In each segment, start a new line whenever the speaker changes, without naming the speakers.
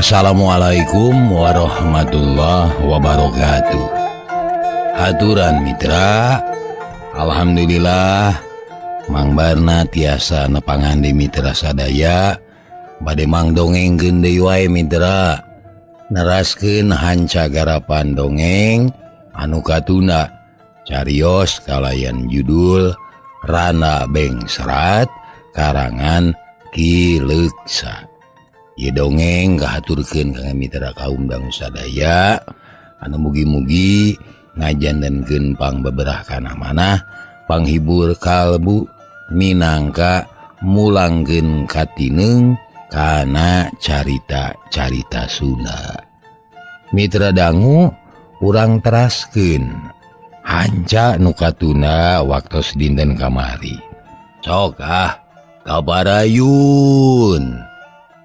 Assalamualaikum warahmatullahi wabarakatuh. Haturan mitra, alhamdulillah Mang Barna tiasa nepangan di mitra sadaya bade mangdongengkeun deui wae mitra, neraskeun hanca garapan dongeng anu katuna carios kalayan judul Rana Beng Serat karangan Ki Leuksa. Ieu dongeng kahaturkeun ka mitra kaum dangu sadaya anu mugi-mugi ngajantenkeun pangbeberah kana manah, panghibur kalbu minangka mulangkeun katineung kana carita-carita Sunda. Mitra dangu urang teraskeun hanca nu katuna waktos dinten kamari. Sok kabarayun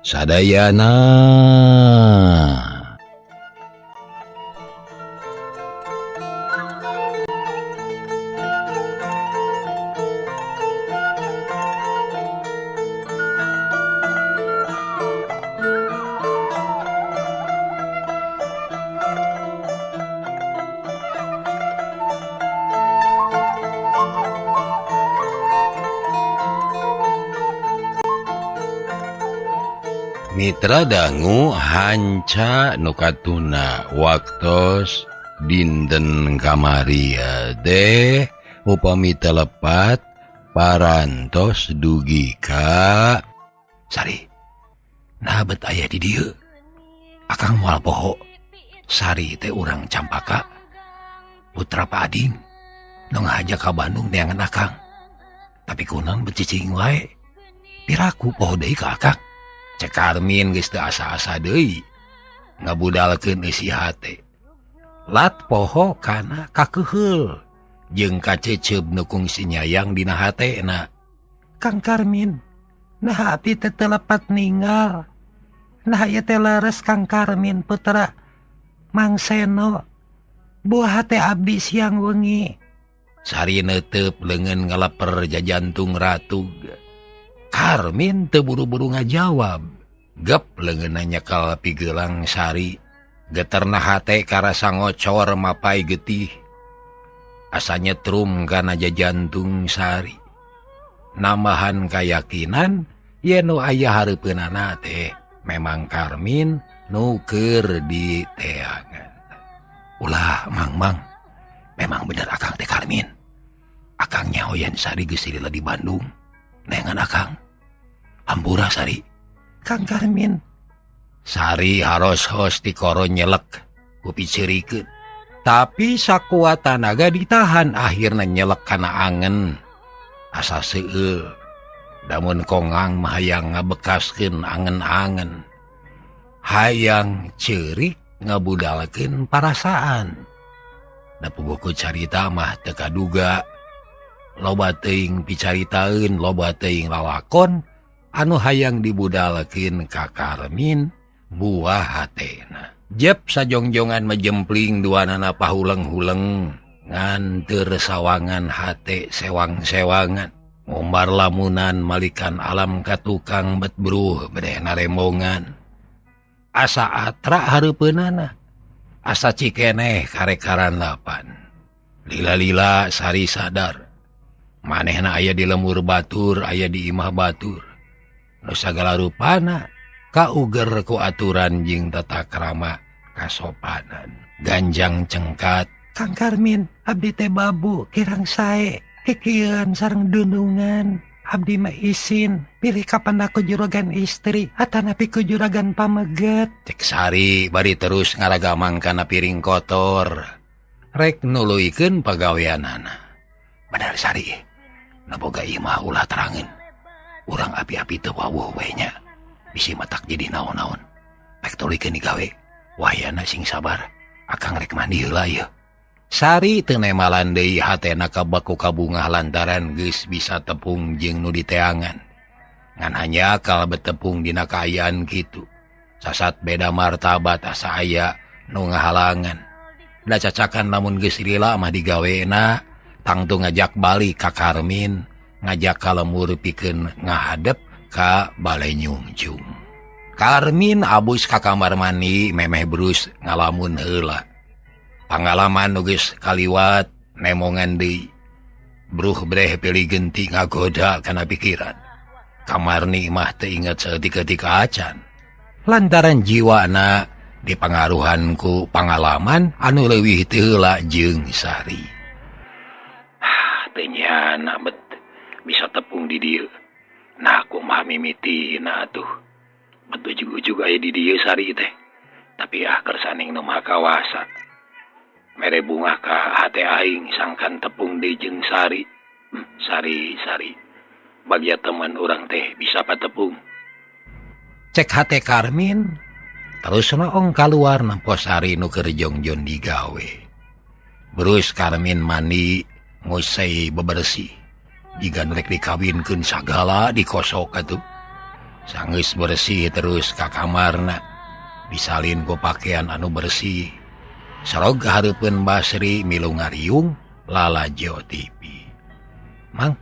sadayana. Mitra dangu hanca nu katuna waktos dinten kamari teh upami telepat parantos dugi ka Sari. Nah bet aya di dieu. Akang moal poho. Sari teh urang Campaka. Putra Pak Ading. Nu ngajak ka Bandung neangan akang. Tapi kunaon becicing wae. Piraku poho deui ka akang. Cek Karmin geus teu asa-asa deui ngabudalkeun isi hate. Lat poho kana kakeuheul jeung kaceceub nu kungsi nyayang dina hatena. Kang Karmin, nah api teh teu lepat ninggal. Nah ieu teh leres Kang Karmin putra Mang Seno. Buah hate abdi siang wengi. Sari neuteup leungeun ngaleper jajantung ratug. Karmin teu buru-buru ngajawab. Gep leungeunna nyekal pigelang Sari. Geterna hate karasa ngocor mapai getih. Asa nyetrum kana jajantung Sari. Nambahan kayakinan yen nu aya hareupeunana teh memang Karmin nu keur diteangan. Ulah Mang, memang bener akang teh Karmin. Akang nyahoyan Sari geus lila di Bandung. Neangan akang. Hampura Sari. Kang Karmin. Sari haros-hos dikoro nyelek kupi cerikeun. Tapi sakuat tanaga ditahan akhirna nyelek kana angen. Asa seueul. Damun kongang mah hayang ngabekaskeun angen-angen. Hayang ceurik ngabudalkeun parasaan. Da puguh carita mah teu kaduga. Loba teuing picaritaeun, loba teuing lalakon anu hayang dibudalkeun ka Karmin buah hatena. Jep sajongjongan majempling duanana pahuleng-huleng ngan teu sawangan hate sewang-sewangan. Ngombar lamunan malikan alam ka tukang bet bruh bedehna rembongan. Asa atra hareupeunana. Asa cikeneh karekaran lapan. Lila-lila Sari sadar. Manehna aya di lembur batur, aya di imah batur. Nu sagala rupana kauger ku aturan jeung tata krama kasopanan. Ganjang cengkat. Kang Karmin, abdi teh babu kirang sae. Kikieun sareng dunungan. Abdi mah isin pilih kapan aku juragan istri atanapi ku juragan pameget. Cek Sari bari terus ngaragamang kana piring kotor. Rek nuluykeun pagaweanana. Bener Sari. Naboga imah ulah terangeun. Urang api-api teu wawuh we nya. Bisi matak jadi naon-naon. Rek tulikeun digawe. Wayana sing sabar. Akang rek mandi heula ieu. Sari teu nemalan deui hatena ka baku kabungah lantaran geus bisa tepung jeung nu diteangan. Ngan hanya kal betepung dina kaayaan kitu. Sasat beda martabat asa aya nu ngahalangan. Da cacakan lamun geus lila mah digawena tangtu ngajak balik ka Karmin, ngajak ka lemur pikeun ngahadep ka Balai Nyungjung. Karmin abus ka kamar mandi memeh Bruce ngalamun heula. Pangalaman nugas kaliwat nemongan deui. Bruh breh pilih genti ngagoda kana pikiran. Kamarni mah teu inget saeutik-eutik acan. Lantaran jiwana dipangaruhan ku pangalaman anu leuwih teu heula jeung Sari. Teu nyana bet bisa tepung di dieu. Nah kumaha mimitina atuh. Ujug-ujug aya di dieu Sari teh. Tapi kersaning nu maha kawasa. Mere bunga ka hate aing sangkan tepung deui jeung Sari. Sari. Bagia teman urang teh bisa patepung. Cek hate Karmin. Terus noong kaluar nampo Sari nu keur jongjon digawe. Terus Karmin mandi ngusai bebersih. Jika nurek dikawinkeun sagala dikosok atuh. Sanggeus bersih terus ka kamarna. Disalin ku pakaian anu bersih. Sarog hareupeun Basri milu ngariung lalajo TV. Mang,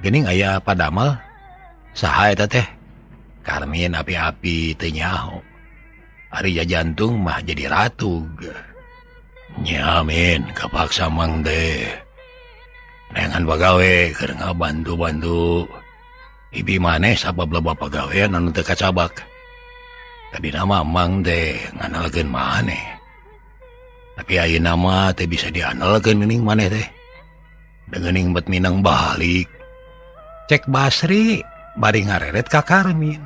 geuning aya padamel? Saha eta teh? Karmin api-api teu nyaho. Ari jantung mah jadi ratug. Nya men, kapaksa mang teh. Nengan pagawe keur ngabantu-bantu. Ibi maneh sabab loba pagawean anu teu kacabak. Tadi nama mang teh nganalkeun maneh. Tapi ayeuna mah teh bisa dianalkeun geuning maneh teh. Geuning bet minang balik. Cek Basri bari ngareret ka Karmin.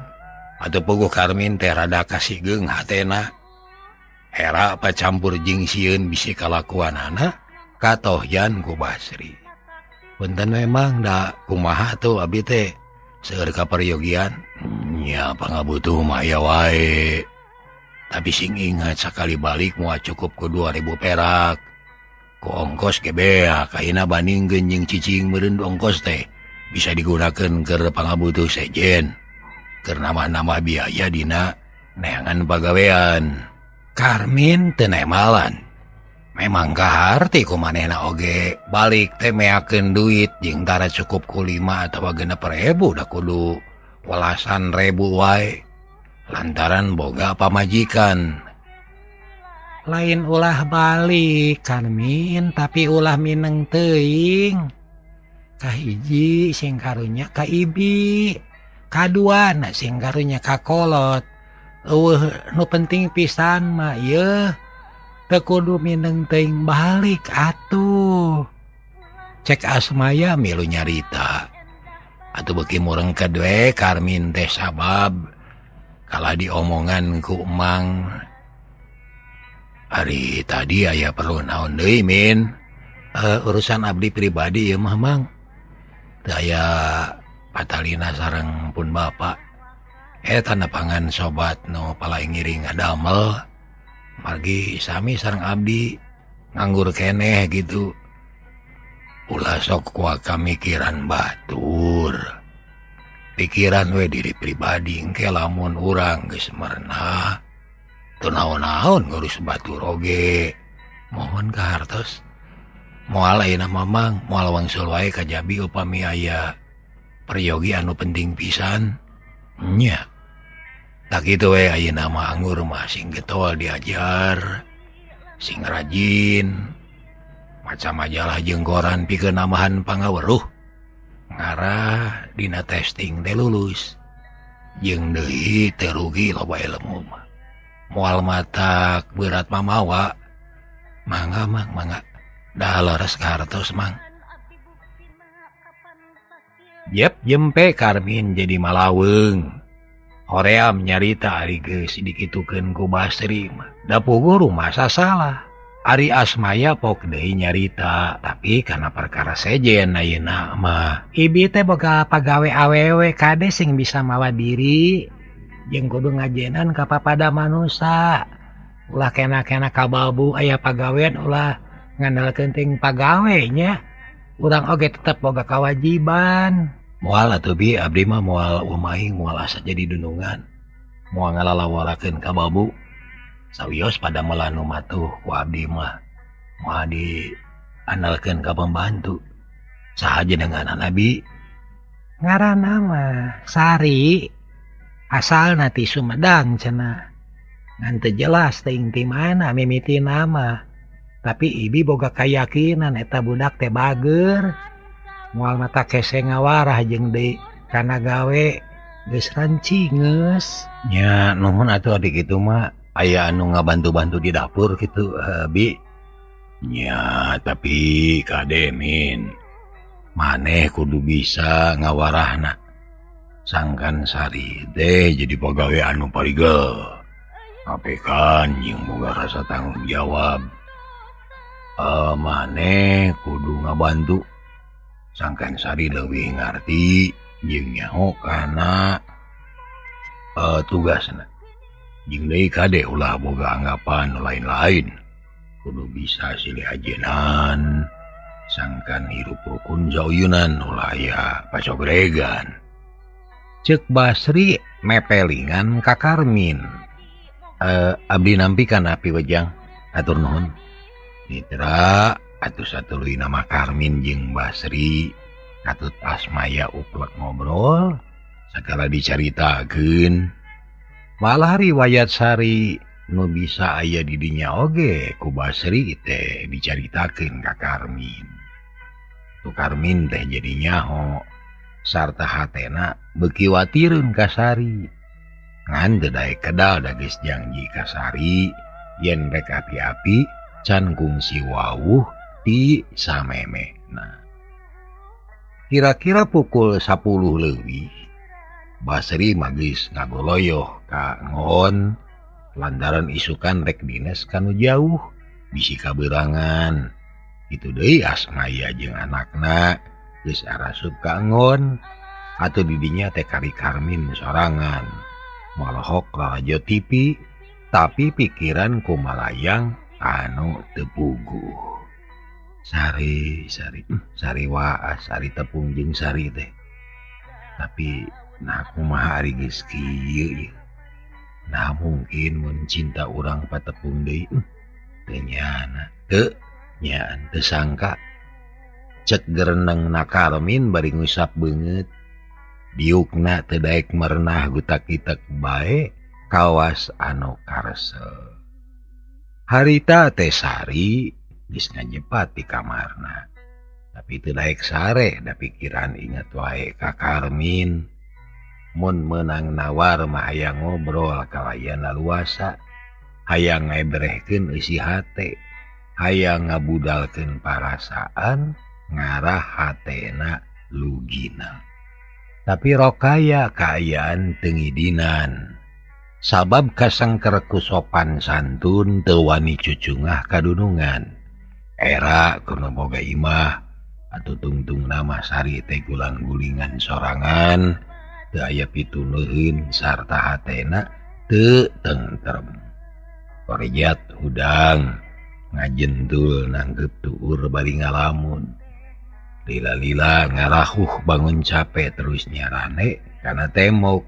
Atuh puguh Karmin teh rada kasigeung hatena. Hera pacampur jeung sieun bisi kalakuanana katohjan ku Basri. Punten memang da kumaha tuh abi teh. Seueur kaperyogian, nya pangabutuh mah aya wae. Tapi sing ingat sakali balik moal cukup ku 2000 perak. Ku ongkos ge beak ayeuna bandingkeun jeung cicing meureun ongkos teh bisa digunakeun keur pangabutuh sejen. Keur nambah-nambah biaya dina neangan pagawean. Karmin teu nemalan. Memang kaharti ku manehna oge balik teh meakeun duit jeung tara cukup ku 5 atawa 6.000 da kudu 18.000 wae lantaran boga pamajikan. Lain ulah balik Karmin tapi ulah mineng teuing. Kahiji sing karunya ka Ibi, kaduana sing karunya ka Kolot. Nu penting pisan mah yeuh teu kudu mineng teuing balik atuh. Cek Asmaya milu nyarita. Atuh beuki murengkeun we Karmin teh sabab kala diomongan ku Emang. Hari tadi aya perlu naon deui min? Urusan abdi pribadi ya mah Mang. Teu aya patalina sareng pun bapak. Eta nepangan sobat nu palaing ngiring ngadamel. Margi sami sareng abdi nganggur keneh gitu. Ulah sok kuat kamikiran batur. Pikiran we diri pribadi engke lamun urang geus merenah. Teu naon-naon ngurus batur oge. Mohon kahartos. Moal ayeuna mamang moal wangsul wae kajabi upami aya peryogi anu penting pisan. Nya. Tak gitu we ayeuna mah anggur mah sing getol diajar, sing rajin, maca majalah jeung koran pikeun namahan pangaweruh. Ngarah dina testing teh lulus. Jeung deui teu rugi loba ilmu mah. Moal matak berat mamawa. Mangga Mang, mangga. Da leres kahartos Mang. Yep, jempe Karmin jadi malaweung. Hoream nyarita ari geus dikitukeun ku Basri mah. Da puguh rumah sasalah. Ari Asmaya pok deui nyarita, tapi kana perkara sejen ayeuna mah. Ibi teh boga pagawe awewe kade sing bisa mawa diri. Jeung kudu ngajenan ka papada manusa. Ulah kena-kena kababu aya pagawean ulah ngandalkeun ting pagawe nya. Urang oge tetep boga kawajiban. Moal atuh bi abdi mah moal umaing moal asa jadi dunungan. Moal ngalalawarakeun ka babu. Sawios pada melanu matuh ku abdi mah. Moal diandalkeun ka pembantu. Saha jenengan Nabi? Ngaranna mah Sari.
asal nanti Sumedang cenah ngan teu jelas teuing ti mana mimiti nama tapi Ibi boga kayakinan eta budak teh bager moal mata kese ngawarah jeung deui kana gawe geus rancingeus
nya nuhun atuh adik itu mah aya anu ngabantu-bantu di dapur gitu Bi nya tapi kade min maneh kudu bisa ngawarahna sangkan sari teh jadi pegawai anu parigel tapi kan yang boga rasa tanggung jawab maneh kudu ngabantu sangkan sari leuwih ngarti jeung nyaho kana tugasna jeung deui kade ulah boga anggapan lain-lain kudu bisa silih ajenan sangkan hirup rukun jauyunan ulah aya pasogregan
ceuk Basri mepelingan ka Karmin.
Abdi nampi kan api wejang atur nuhun mitra atuh satuluy nama Karmin jeung Basri katut asmaya uplek ngobrol sagala dicaritakeun malah riwayat sari nu bisa aya di dinya oge ku Basri teh dicaritakeun ka Karmin tu Karmin teh jadi nyaho sarta hatena beuki watireun ka Sari ngan teu daek kedal da geus janji ka Sari yen rek api-api can kungsi wawuh ti samemehna. Kira-kira pukul 10 leuwih Basri magis ngagoloyoh ka ngon lantaran isukan rek dinas kanu jauh bisi kaberangan itu deui Asmaya jeung anakna geus arasup ka ngon atuh didinya teh kari Karmin sorangan malohok rajo TV tapi pikiran kumalayang anu teu puguh. Sari waas Sari tepung jeung Sari teh tapi nah kumaha ari geus kieu nah mungkin mun cinta urang patepung deui teu nyana teu nyaan teu sangka cek gerenengna Karmin bari ngusap beungeut diukna teu daek merenah gutak-gitak bae kawas anu karesep. Harita teh Sari geus ngajepat di kamarna tapi teu daek sare da pikiran inget wae ka Karmin mun meunang nawar mah hayang ngobrol kalayan laluasa hayang ngebrehkeun eusi hate hayang ngabudalkeun parasaan ngarah hatena lugina tapi rokaya kaayaan teu ngidinan sabab kasangker ku sopan santun teu wani cucungah kadunungan era kudu boga imah atuh tungtung nama Sari teh gulang-gulingan sorangan teu aya pituneun sarta hatena teu tentrem korejat hudang ngajentul nangkep tuur bari ngalamun lila-lila ngarahuh bangun capek terus nyarane kana temok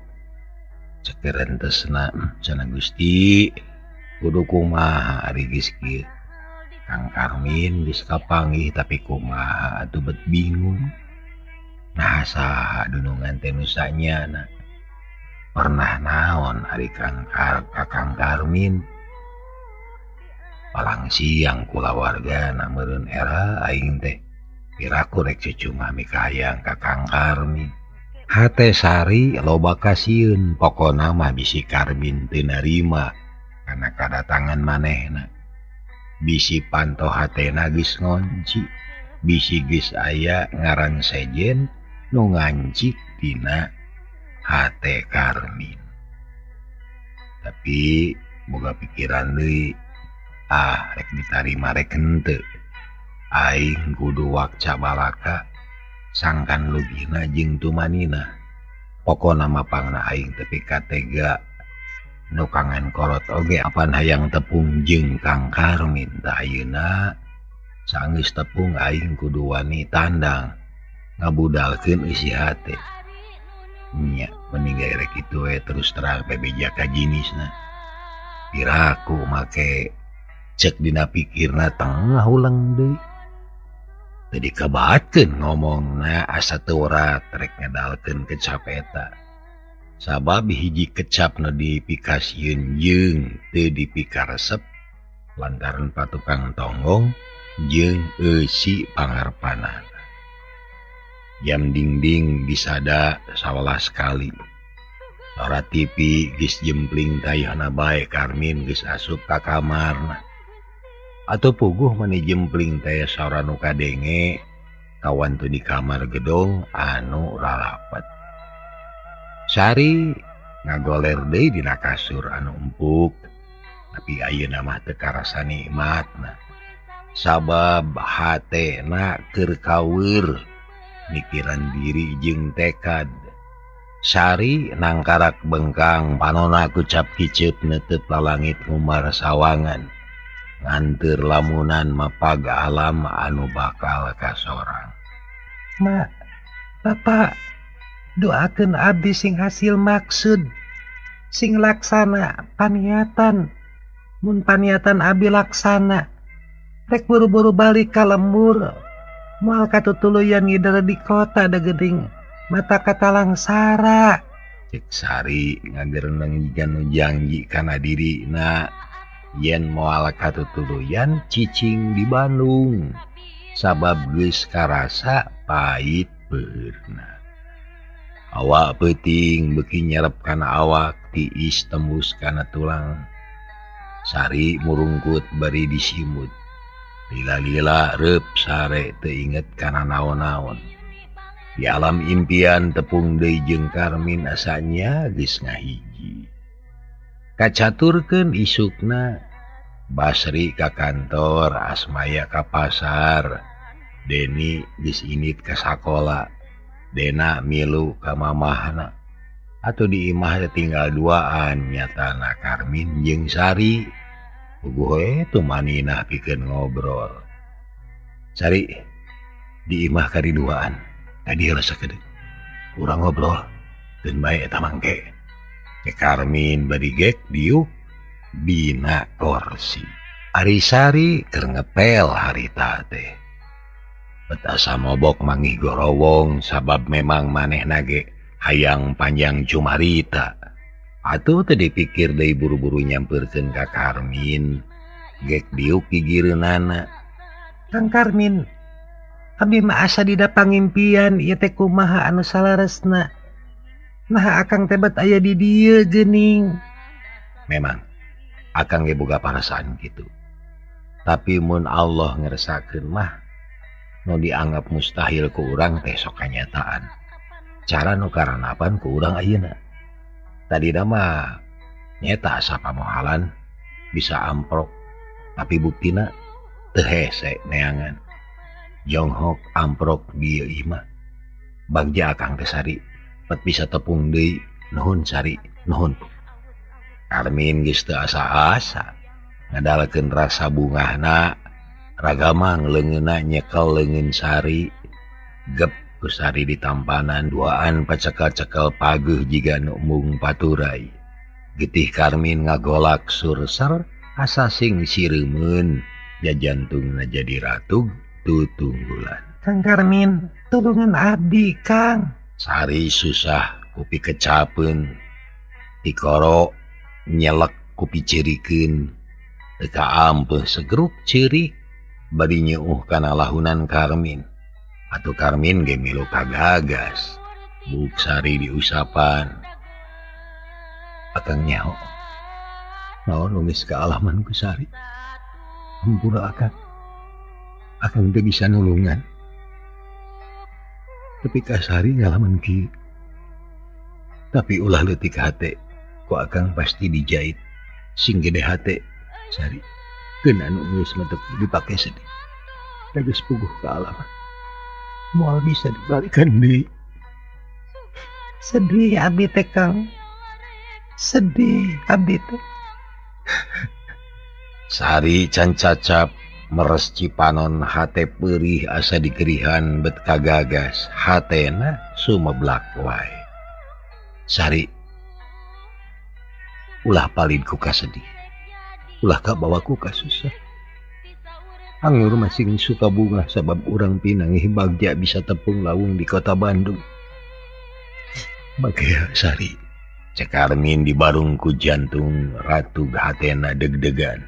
cekeun tesna cenah Gusti kudu kumaha ari geus kieu Kang Karmin geus kapanggih tapi kumaha atuh bet bingung nah saha dunungan teh nu sanyana pernah naon ari Kang Karmin palang siang kula warga meureun era aing teh piraku rek cucu mami kahayang ka Kang Karmin hate Sari loba kasieun pokona mah bisi Karmin teu narima kana kadatangan manehna bisi panto hatena geus ngonci bisi geus aya ngaran sejen nu ngancik dina hate Karmin tapi boga pikiran deui rek ditarima rek henteu aing kudu wakca balaka sangkan lugina jeung tumanina pokona mapangna aing tepi katega nu kangen kolot oge apan hayang tepung jeung Kang Karmin tah ayeuna saenggeus tepung aing kudu wani tandang ngabudalkeun isi hate nya mending rek kitu we terus terang bebeja ka jinisna piraku make cek dina pikirna tengah ulang deui teu dikabaatkeun ngomongna asa teu urat rek ngedalkeun kecapeta sabab hiji kecap nu dipikasieun jeung teu dipikaresep lantaran patukang tonggong jeung eusi pangarpanana. Jam dingding disada 11 kali. Sora TV geus jempling tayahna bae Karmin geus asup ka kamarna. Atuh puguh mani jempling teh sora nu kadenge kawan tu di kamar gedong anu ralapet. Sari ngagoler deui dina kasur anu empuk, tapi ayeuna mah teu karasa nikmatna. Sabab hatena keur kaweur mikiran diri jeung tekad. Sari nangkarak bengkang panonna kucap kiceep neuteut lalangit ngumar sawangan. Nganteur lamunan mapag alam anu bakal kasorang.
Mak, Bapak, doakeun abdi sing hasil maksud, sing laksana paniatan. Mun paniatan abdi laksana, rek buru-buru balik ka lembur. Moal katutuluyan ngidere di kota da geuning mata katalang sara.
Cek Sari ngagereneng jiga nu janji kana dirina yen moal katutuluyan cicing di Bandung. Sabab geus karasa pahit beurna. Awak peuting beuki nyerep kana awak, tiis tembus kana tulang. Sari murungkut bari disimut. Lila-lila reup sare teu inget kana naon-naon. Di alam impian tepung deui jeung Karmin asanya geus ngahiji. Kacaturkeun isukna, Basri ka kantor, Asmaya ka pasar, Deni geus init ka sakola, Dena milu ka mamahna. Atuh di imah tinggal duaan nyatana Karmin jeung Sari. Puguh tu manina pikeun ngobrol. Sari di imah kariduaan tadi rasa kedeng urang ngobrol dan bae eta mangke ke Karmin bari gek diuk bina kursi. Ari Sari keur ngepel harita teh. Betasa mobok manggih gorowong sabab memang manehna ge hayang panjang cumarita. Atuh teu dipikir deui buru-buru nyampeurkeun ka Karmin. Gek diuk gigireunana.
Kang Karmin, abdi mah asa dida pangimpian ieu teh kumaha anu salaresna. Nah akang teh bet aya di dieu geuning.
Memang akang ge boga parasaan kitu. Tapi mun Allah ngeresakeun mah nu dianggap mustahil ku urang teh sok kanyataan. Cara nu karanapan ku urang ayeuna. Tadina mah nyeta asa pamohalan bisa amprok, tapi buktina teu hese neangan. Jonghok amprok dieu imah. Bagja akang teh Sari pet bisa tepung deui. Nuhun Sari, nuhun. Karmin geus teu asa-asa ngadalkeun rasa bungahna. Ragama ngleungeunna nyekel leungeun Sari. Gep ku Sari di tampanan duaan pacekel-cekel pageuh jiga nu mung paturai. Getih Karmin ngagolak surser asa sing sireumeun. Jajantungna jadi ratug tutunggulan.
Kang Karmin, tulungan abdi Kang.
Sari susah kupi kecapeun. Tikoro nyelek kupi cerikeun. Teka ampeuh segeruk ceurik bari nyeuh kana lahunan Karmin. Atuh Karmin ge milu kagagas. Buk Sari diusapan. Akang nyaho. Naon nulis kealaman ku Sari. Hampura akang teu bisa nulungan. Tapi ka Sari ngalaman kieu. Tapi ulah leutik hate ku akang pasti dijait. Sing gede hate Sari. Keun anu geus mentek dipake sedih. Tegas puguh kealaman. Moal bisa dibalikan deui.
Sedih abdi teh Kang. Sedih abdi teh.
Sari can cacap meres cipanon hate peurih asa dikerihan bet kagagas. Hatena sumeblak wae. Sari ulah palid ku kasedih. Ulah kabawa ku kasusah. Anggur masing suka bunga sabab urang pinangih bagja bisa tepung lawung di kota Bandung. Bagaya Sari Cekarmin di barungku jantung ratu hatena deg-degan.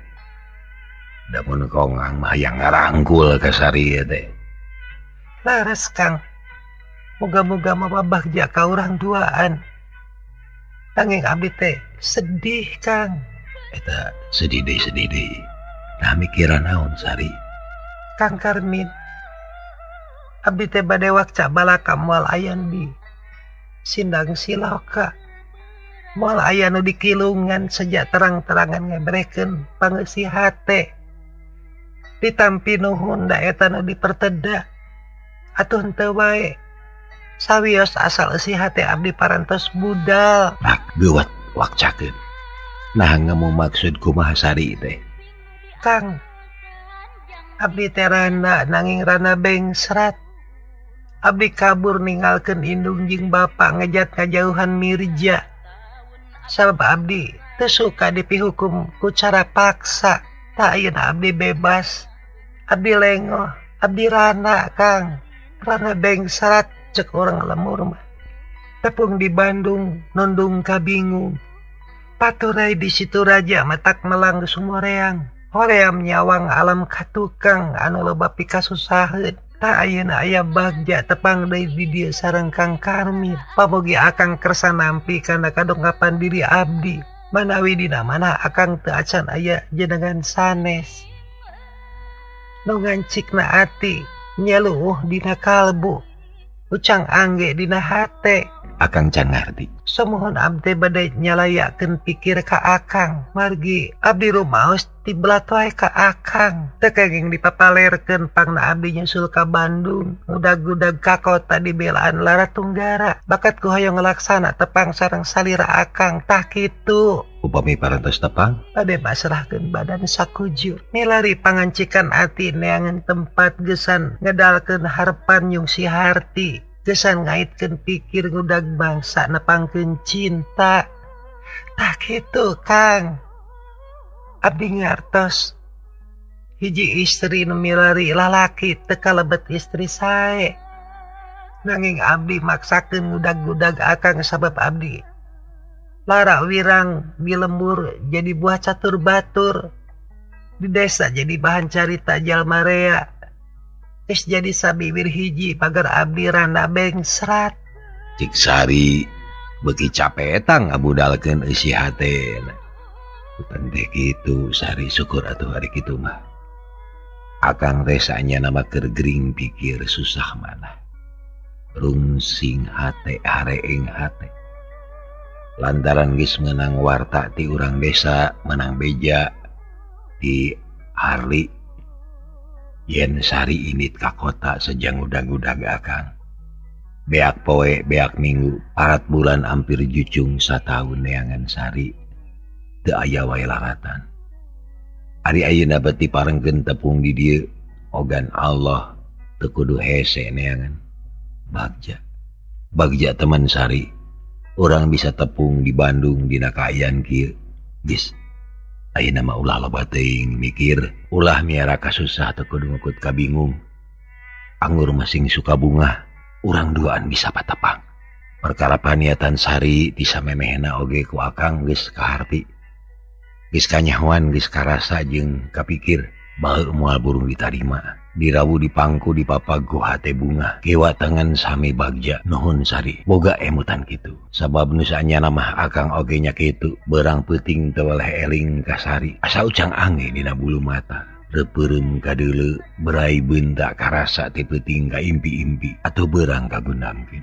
Damun kongang mah yang ngarangkul ka sari teh.
Laras Kang, moga-moga mah bagja ka urang duaan. Tanging abdi teh sedih Kang.
Eta sedih deui. Nah mikiran naon sari?
Kang Karmin, abdi teh bade wakca balaka moal aya di Sindang Siloka. Moal aya nu dikilungan sejak terang-terangan ngebrekeun pangeusih hate. Ditampi nuhun da eta nu diperteda. Atuh henteu wae. Sawios asal eusi hate abdi parantos budal.
Rak geuwat wakcakeun. Nah ngamu maksud kumaha sari teh?
Kang, abdi teh rana nanging rana bengsrat. Abdi kabur ninggalkeun indung jeung bapa ngejat ngajauhan Mirja. Sabab abdi teu suka dipihukum ku cara paksa. Tak ayeuna abdi bebas. Abdi lengoh, abdi rana Kang. Rana bengsrat cek orang lemur mah. Tepung di Bandung nondung kabingung. Paturai di situ raja matak melang Sumoreang. Hoream nyawang alam katukang anu loba pikasusaheun. Tak ayeuna aya bagja tepang deui di dieu sareng Kang Karmin. Pabogi akang kersa nampi kana kadongkapan diri abdi. Manawi dina mana akang teu acan aya jenengan sanes. Nu ngancikna ati nyeluh dina kalbu. Ucang angge dina hate.
Akang can ngarti.
Samohon abdi bade nyalayakeun pikir ka akang. Margi abdi rumaos tiblat wae ka akang. Teu kenging dipapalerkeun pangna abdi nyusul ka Bandung. Udag-udag ka kota dibelaan Laratunggara. Bakat ku hoyong ngalaksana tepang sareng salira akang. Tah kitu.
Upami parantos tepang?
Bade masrahkeun badan sakujur. Milari pangancikan ati neangan tempat gesan ngedalkeun harepan yung si Harti. Gesan ngaitkeun pikir ngudag bangsa nepangkeun cinta. Tah kitu Kang. Abdi ngartos hiji istri nu milari lalaki teu kalebet istri sae. Nanging abdi maksakeun ngudag-gudag akang sabab abdi lara wirang di lembur jadi buah catur batur. Di desa jadi bahan carita jalma rea. Geus jadi sabibir hiji pagar abdi randa bengsrat.
Cik sari beuki capetang ngabudalkeun eusi hatena. Bukan teh kitu sari syukur atuh hari kitu mah. Akang resanya nama kergering pikir susah manah. Rungsing hate hareeng hate. Lantaran geus menang warta ti urang desa menang beja di Harli. Yen sari init ka kota sejang udag-udag akang. Beak poe, beak minggu, parat bulan hampir jucung sataun neangan sari. Teu aya wae laratan. Ari ayeuna beti parengkeun tepung di dieu, ogan Allah teu kudu hese neangan. Bagja teman sari. Orang bisa tepung di Bandung dina kaayaan kieu. Geus ayeuna mah ulah loba teuing mikir, ulah miara kasusah teu kudu ngukut kabingung. Anggur masing suka bunga, urang duaan bisa patepang. Perkara paniatan sari ti samemehna oge ku akang geus kaharti. Geus kanyahoan geus karasa jeung kapikir baheula moal burung ditarima. Dirawu dipangku di papago hate bunga. Kewa tangan sami bagja nuhun sari. Boga emutan kitu. Sabab nusanya namah akang oge nya kitu. Berang peuting teu weleh eling ka sari. Asa ucang angge dina bulu mata. Repeureum ka deuleu berai beunta karasa ti peuting ka impi-impi atuh beurang ka gunangkeun.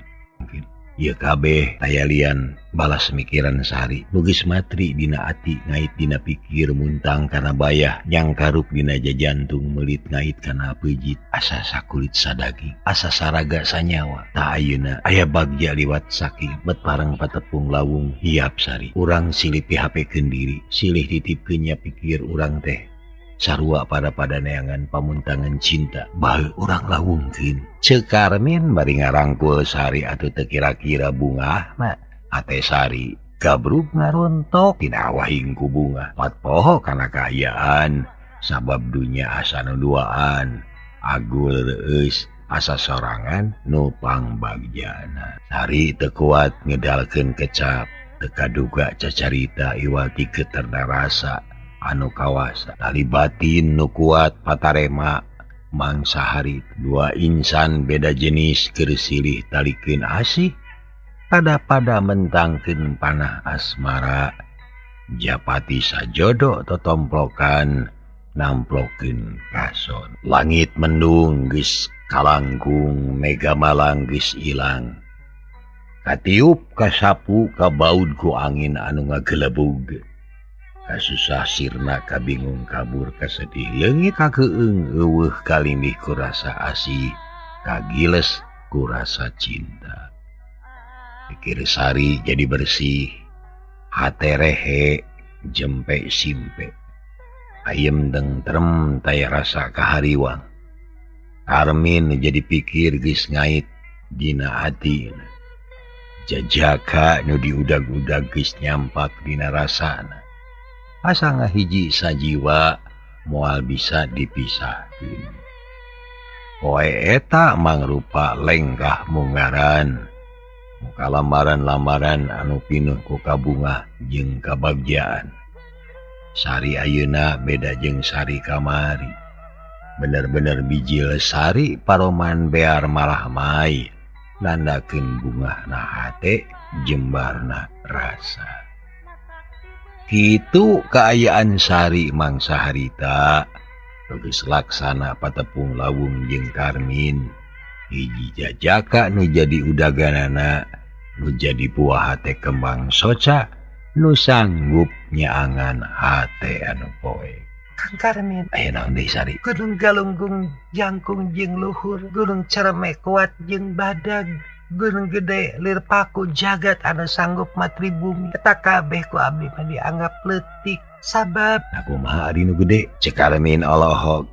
Ieu kabeh tayalian balas mikiran sari. Nu geus matri dina ati ngait dina pikir muntang kana bayah yang karuk dina jajantung melit ngait kana peujit asa sakulit sadaging asa saraga sanyawa. Ta ayeuna aya bagja liwat saking bet pareng patepung lawung hiap sari. Urang silih PHP-keun diri, silih titipkeun nya pikir urang teh sarua pada neangan pamuntangan cinta baheula urang lawungkeun. Ceuk Karmin bari ngarangkul sari atuh teu kira-kira bunga na ate sari gabruk ngaruntok tina wahing ku bunga. Pat poho kana kaayaan sabab dunya asa nu duaan agul reus asa sorangan nupang bagjana. Sari teu kuat ngedalkeun kecap tekaduga cacarita iwati keterna rasa anu kawasa tali batin nu kuat patarema mangsa hari dua insan beda jenis keur silih talikeun asih pada mentangkeun panah asmara japati sajodo totomplokan namplokeun kason langit mendung geus kalangkung mega malang geus ilang katiup kasapu kabaud ku angin anu ngagelebug kasusah sirna kabingung kabur kasedih leungit kakeung eueuh kalindih ku rasa asih kagiles ku rasa cinta pikir sari jadi bersih hate rehe jempe simpe ayem tentrem taya rasa kahariwang Armin jadi pikir geus ngait dina hati jajaka nu diudag-udag geus nyampak dina rasana asa ngahiji sajiwa moal bisa dipisahkeun poe eta mangrupa lengkah munggaran muka lamaran-lamaran anu pinuh ku kabungah jeung kabagjaan sari ayeuna beda jeung sari kamari bener-bener biji lesari paroman bear malah mai nandakeun bungahna hate jembarna rasa kitu kaayaan sari mangsa harita geus laksana patepung lawung jeung Karmin hiji jajaka nu jadi udaganana nu jadi buah hate kembang soca nu sanggup nyaangan hate anu poe
Kang Karmin
aya naon deui sari
gunung galunggung jangkung jeung luhur gunung cereme kuat jeung badag gunung gede lir paku jagat anu sanggup matri bumi eta kabeh ku abdi mah dianggap leutik sabab
aku mah ari nu gede cek Karmin Allahok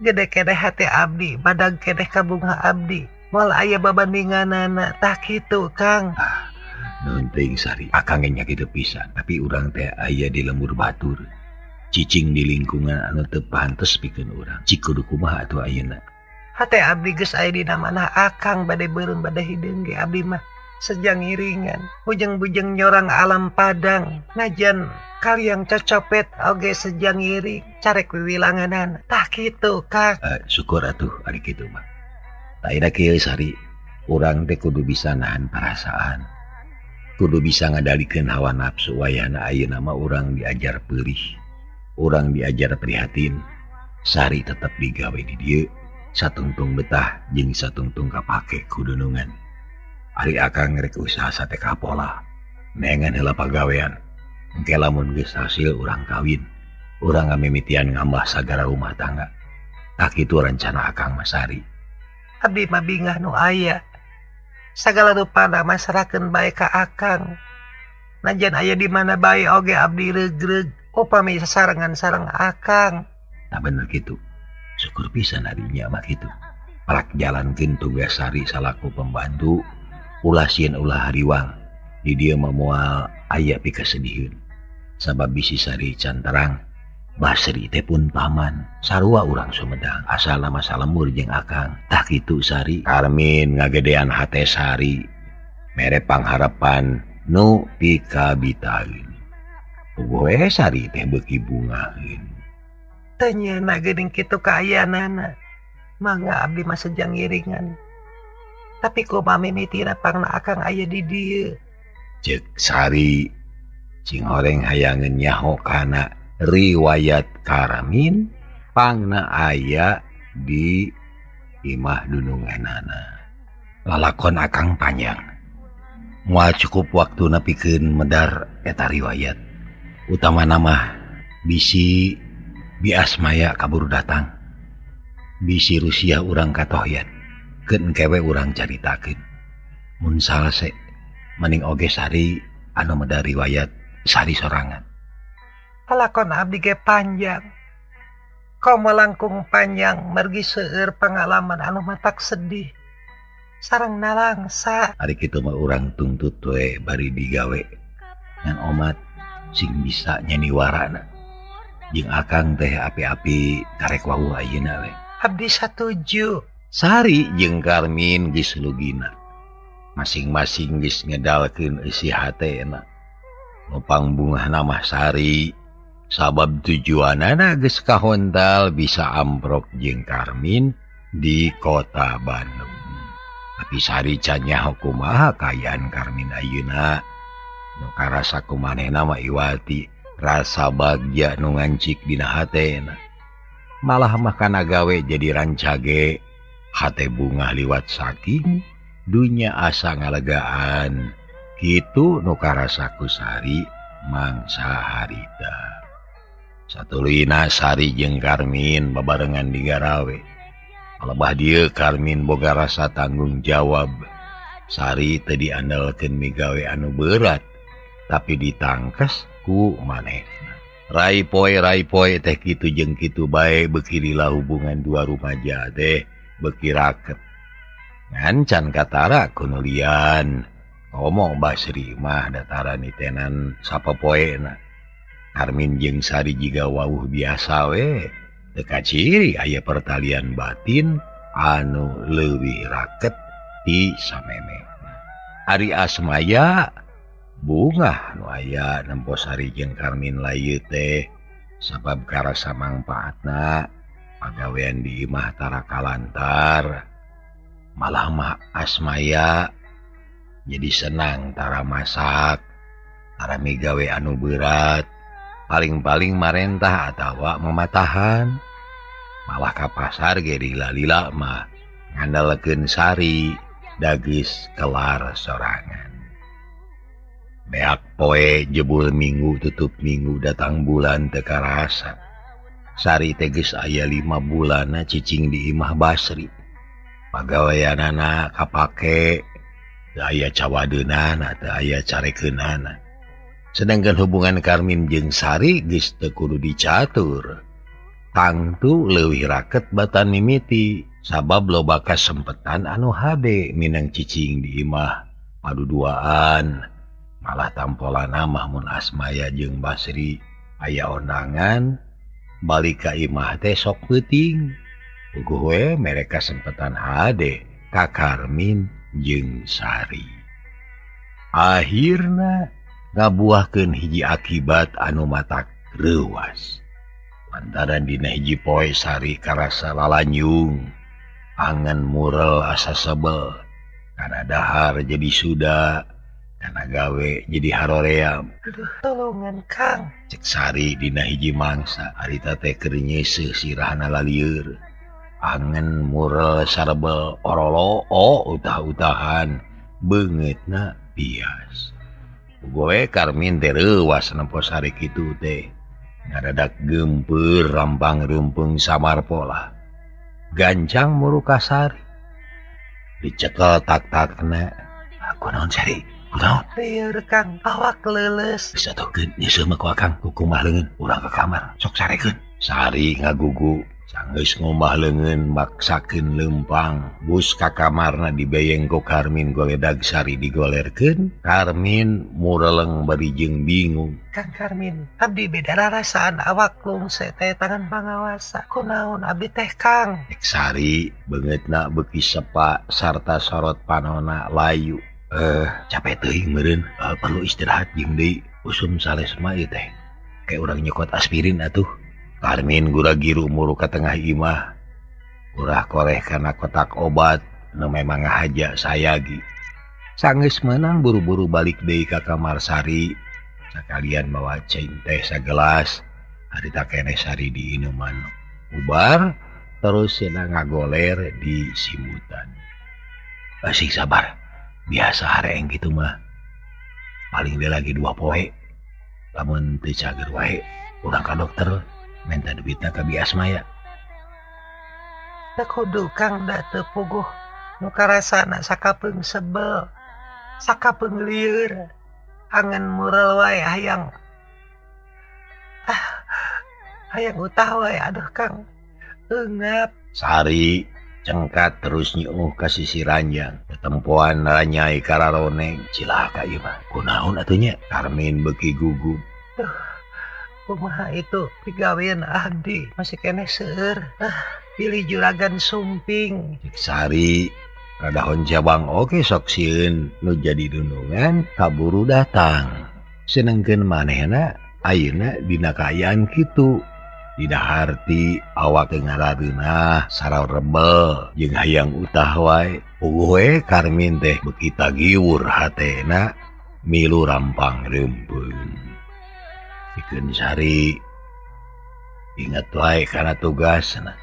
gede keneh hati abdi badag keneh kabungah abdi moal aya babandinganana tah kitu Kang
naon teuing sari akang nya kitu pisan tapi urang teh aya di lembur batur cicing di lingkungan anu teu pantes pikeun urang cik kudu kumaha atuh ayeuna
hate abdi geus aya dina manah akang bade beureum bade hideung ge abdi mah sejang iringan bujeng-bujeng nyorang alam padang najan kaliang cocopet oge sejang iring carek wiwilanganan tah kitu Kang
syukur atuh ari kitu mah taida kieu sari urang teh kudu bisa nahan perasaan kudu bisa ngadalikeun hawa nafsu wayahna ayeuna mah urang diajar peulih urang diajar prihatin sari tetep digawe di dieu satungtung betah jeung satungtung kapake ku dunungan ari akang rek usaha sate kapola nengan heula pagawean engke lamun geus hasil urang kawin urang ngamimitian ngambah sagara rumah tangga tak kitu rencana akang mas sari
abdi mah bingah nu aya sagala rupana mah serakeun bae ka akang najan aya di mana bae oge abdi regreg upami sasarengan sareng akang
nah bener gitu syukur pisan adinya mah gitu palak jalankeun tugas sari salaku pembantu ulah sieun ulah hariwang di dieu mah moal aya pikasediheun sabab bisi sari can terang Basri teh pun paman sarua urang Sumedang asalna mah salemur jeung akang tah kitu sari Karmin ngagedean hate sari mere pangharapan nu pikabitaeun gue sari teh beuki bungaeun
tanya na geuning kitu kaayanana mangga abdi mah sejang iringan tapi kumaha mimitina pangna akang aya di dieu
cek sari cing horeng hayangeun nyaho kana riwayat Karmin pangna aya di imah dununganana lalakon akang panjang moal cukup waktuna pikeun medar eta riwayat utama nama bisi biasmaya kabur datang bisi Rusia urang katohyan keun kewe urang caritakeun mun salese mending oge sari anu medar riwayat sari sorangan
lalakon abdi ge panjang komo langkung panjang mergi seueur pangalaman anu matak sedih sareng nalangsa
ari kitu mah urang tuntut we bari digawe ngan omat sing bisa nyaniwarana jeung akang teh api-api karek wawuh ayeuna we
abdi satuju
sari jeung Karmin geus lugina masing-masing geus ngedalkeun isi hatena. Nupang bunga nama Sari sabab tujuanana geus kahontal bisa amprok jeung Karmin di kota Bandung. Tapi Sari canya kumaha kayaan Karmin ayeuna. Nu karasa kumanehna mah Iwati rasa bagja nu ngancik dina hatena. Malah mah kana gawe jadi rancage hate bunga liwat saking dunya asa ngalegaan. Kitu nu karasa ku Sari mangsa harita. Satuluyna Sari jeung Karmin babarengan di Garawe. Kalebah dieu Karmin boga rasa tanggung jawab. Sari teu diandalkeun migawe anu berat, tapi ditangkes ku manehna. Rai-poe teh kitu jeung kitu bae beuki lila hubungan dua rumaja teh beuki raket. Ngancan katara kuno lian. Ngomong Basri mah dataran itenan sapopoena. Karmin jeung Sari jiga wawuh biasa we. Teu kaciri aya pertalian batin anu leuwih raket ti samemehna. Ari asmaya bunga nu aya nempo Sari jeung Karmin layeut teh sabab karasa mangpaatna pagawean di imah tara kalantar. Malah mah asmaya jadi senang tara masak, tara migawe anu berat, paling-paling marentah atawa mematahan. Malah ka pasar ge lila-lila mah ngandalkeun Sari dagis kelar sorangan. Beak poe jebul minggu tutup minggu datang bulan teu karasa. Sari teh geus aya 5 bulanna cicing di imah Basri. Pagaweanana kapake teu aya cawadeunana, teu aya carekeunana. Sedangkan hubungan Karmin jeung Sari geus teu kudu dicatur. Tangtu leuwih raket batan mimiti sabab loba kasempetan anu hade minang cicing di imah paduduaan. Malah tampolana mah mun asmaya jeung Basri aya ondangan balik ka imah teh sok peuting. Puguh we mere kasempetan hade ka Karmin jeung Sari. Akhirna ngabuahkeun hiji akibat anu matak reuwas. Lantaran dina hiji poe Sari karasa lalanyung, angan murel asa sebel, kana dahar jadi suda, kana gawe jadi haroream.
Aduh, tolongan Kang.
Cek Sari dina hiji mangsa, harita teh keur nyeseuh sirahna lalieur. Angen murel sarebel orolo utah-utahan, beungeutna bias. Gue Karmin teh reuwas nempo Sari kitu teh. Ngadadak gempeur rampang reumpeng samarpo lah. Gancang muru ka Sari. Dicekel tak-takna. Kunaon Sari? Kunaon?
Lieur Kang, awak leuleus.
Bisa tokeun nyeuseum mah ku Akang kukumah leungeun urang ke kamar. Sok sarekeun. Sari ngagugu. Sanggeus ngombah leungeun maksakeun leumpang. Bus ka kamarna dibeyeng ku Karmin goledag Sari digolerkeun. Karmin mureleng bari jeung bingung.
Kang Karmin, abdi beda rasaan awak lungse teh tangan pangawasa. Kunaon abdi teh Kang?
Cek Sari beungeutna beuki sepa sarta sorot panonna layu. Capek teuing meureun, perlu istirahat jeung deui. Usum sales mah ieu teh. Kayak urang nyokot aspirin atuh. Karmin gura giru muru ka tengah imah. Urah koreh kana kotak obat nu memang ngahaja sayagi. Sanggeus meunang buru-buru balik deui ka kamar Sari. Sakalian bawa cai teh sagelas. Harita keneh Sari diinuman. Ubar terus cenah ngagoler di simutan. Asik sabar. Biasa hareng kitu mah. Paling dia lagi 2 poe. Lamun teu cager wae, urang ka dokter minta duitna ka Bi Asmaya.
Da kudu Kang da teu puguh nu karasana sakapeung sebel, sakapeung lieur, angan murel wae hayang utah wae. Aduh Kang, eungap.
Sari cengkat terus nyeuh ka sisi ranjang. Tetempoan ranyai kararoneng. Cilaka ieu mah. Kunaon atuh nya? Karmin beuki gugup.
Kumaha itu pigawean abdi masih keneh seueur. Pilih juragan sumping.
Cek Sari Kadahon cabang oke soksieun nu jadi dunungan kaburu datang. Senengkeun manehna ayeuna dina kaayaan kitu. Didaharti awak ngarareunah sareng rebel jeung hayang utah wae. Puguh we Karmin teh beuki tagiwur hatena milu rampang reumpung. Pikeun Sari inget wae kana tugasna.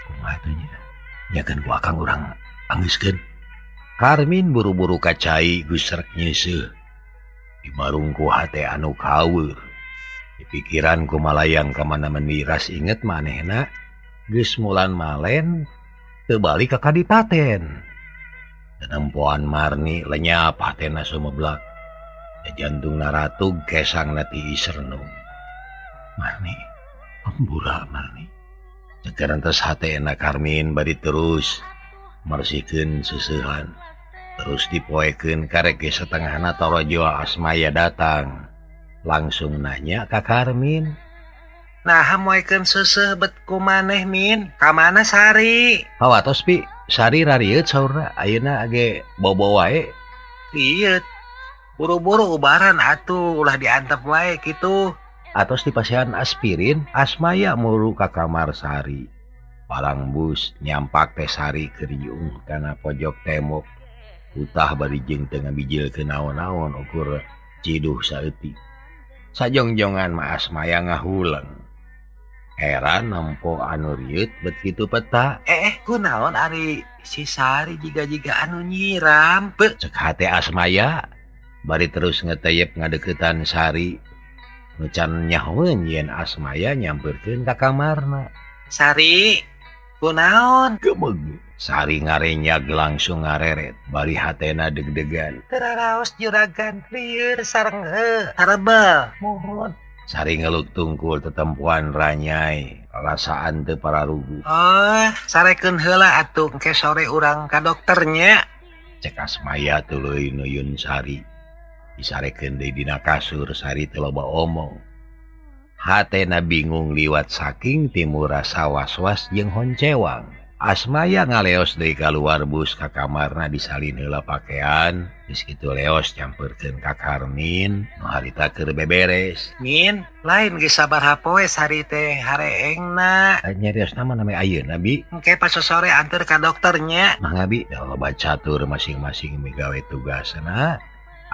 Kumaha atuh nya? Nyakeun ku akang urang anggeuskeun. Karmin buru-buru kacai gusrek nyeuseut. Dimarung ku hate anu kaweur. Dipikiran ku malayang ka mana meniras inget manehna geus mulan malen teu balik ka kadipaten. Tenempoan Marni lenyap hatena sumeblak. Jantungna ratug kesangna ti isernung. Marni, pembura Marni. Cekeran tes hatena Karmin bari terus marsikeun seusehan. Terus dipoekeun karek ge setengahna torojo Asmaya datang. Langsung nanya ka Karmin. Nah, moekeun seuseuh bet kumaneh Min? Ka mana Sari? Hawatos Pi, Sari rarieut saurna ayeuna ge bobo wae. Lieu. Buru-buru ubaran atuh ulah diantep wae kitu. Atos dipasihan aspirin, Asmaya muru ka kamar Sari. Palang bus nyampak teh Sari keur riung kana pojok tembok. Utah bari jeung teu ngabijilkeun naon-naon ukur ciduh saeutik. Sajongjongan mah Asmaya ngahuleng. Heran nempo anu rieut bet kitu peta. Kunaon ari si Sari jiga-jiga anu nyiram? Cek hate Asmaya bari terus ngeteyep ngadeuketan Sari. Nucan nyahoeun yen Asmaya nyamperkeun ka kamarna. Sari, kunaon? Gemeg. Sari ngarenyag langsung ngareret, bari hatena deg-degan. Teraraos juragan lieur sareng harebel. Mohon. Sari ngeluk tungkul tetempuan ranyai, rasaan teu pararugu. Sarekeun heula atuh engke sore urang ka dokternya. Cek Asmaya tuluy nuyun Sari. Disarekeun deui dina kasur Sari teu loba omong. Hatena bingung liwat saking timu rasa was-was jeung honcewang. Asmaya ngaleos deui kaluar bus ka kamarna disalin heula pakean. Geus kitu leos campurkeun ka Karmin nu harita keur beberes. Min, lain geus sabaraha poe Sari teh hareengna. Nyariosna mah name ayeuna Bi. Engke pas sore anteur ka dokternya. Mangga Bi, da loba catur masing-masing migawe tugasna.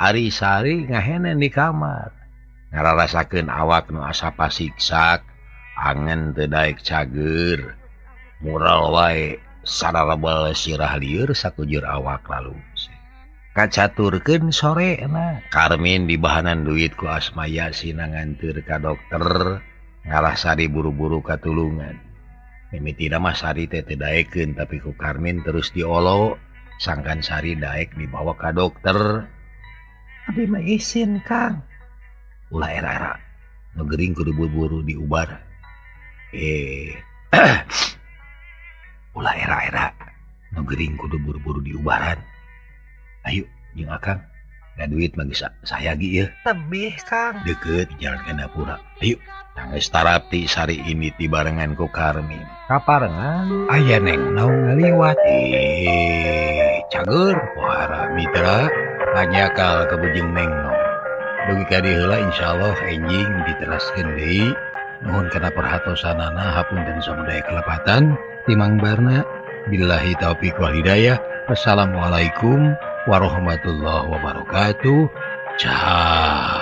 Ari Sari ngahenen di kamar. Ngararasakeun awak nu asa pasiksak, angen teu daek cager. Mural wae sararebel sirah lieur sakujur awak lalu. Kacaturkeun sorena. Karmin dibahanan duit ku Asmaya sina nganteur ka dokter. Ngalah Sari buru-buru katulungan. Mimitina mah Sari teh teu daekeun tapi ku Karmin terus diolo. Sangkan Sari daek dibawa ka dokter. Abi mah isin Kang. Ulah era-era nu gering kudu buru-buru diubar. Ulah era-era nu gering kudu buru-buru diubaran. Ayo jeung Akang. Da duit mah geus sayagi ieu. Tebih Kang. Deukeut di jalan ka dapura. Ayo tanggeus tarapti Sari ini tibarengan ku Karmin. Kaparengan aya neng naon ngaliwat. Cager pohara mitra nganyakal ka bujeng neng no. Dugi ka dieu heula insyaallah enjing diteraskeun deui. Nuhun kana perhatosanana hapunten samudaya kelepatan. Timangbarna billahi taufiq wal hidayah. Wassalamualaikum warahmatullahi wabarakatuh. Ciao.